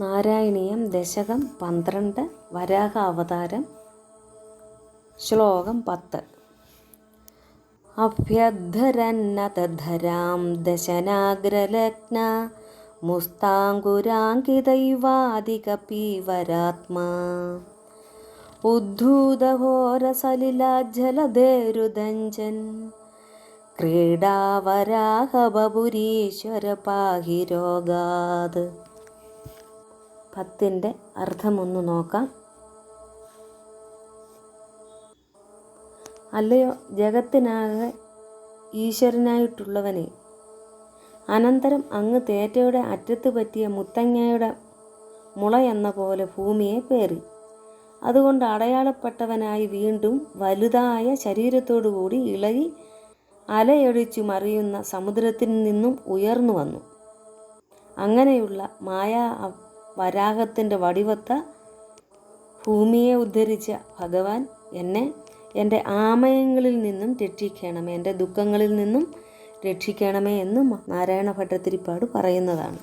നാരായണീയം ദശകം 12 വരാഹ അവതാരം ശ്ലോകം 10. അഭ്യധരന്നതധരാം ദശനാഗ്രലഗ്ന മുസ്താങ്കുരാങ്കിതൈവാദികപീവരാത്മാ ഉദ്ധൂതഘോരസലിലാജ്ജലധേരുദഞ്ചൻ ക്രീഡാവരാഹബപുരീശ്വര പാഹി രോഗാത്. 10ന്റെ അർത്ഥമൊന്ന് നോക്കാം. അല്ലയോ ജഗത്തിനാകെ ഈശ്വരനായിട്ടുള്ളവനെ, അനന്തരം അങ്ങ് തേറ്റയുടെ അറ്റത്ത് പറ്റിയ മുത്തങ്ങയുടെ മുള എന്ന പോലെ ഭൂമിയെ പേറി. അതുകൊണ്ട് അടയാളപ്പെട്ടവനായി വീണ്ടും വലുതായ ശരീരത്തോടുകൂടി ഇളകി അലയടിച്ചു മറിയുന്ന സമുദ്രത്തിൽ നിന്നും ഉയർന്നു വന്നു. അങ്ങനെയുള്ള മായാ വരാഹത്തിൻ്റെ വടിവത്ത ഭൂമിയെ ഉദ്ധരിച്ച ഭഗവാൻ എന്നെ എൻ്റെ ആമയങ്ങളിൽ നിന്നും രക്ഷിക്കണമേ, എൻ്റെ ദുഃഖങ്ങളിൽ നിന്നും രക്ഷിക്കണമേ എന്നും നാരായണ ഭട്ടതിരിപ്പാട് പറയുന്നതാണ്.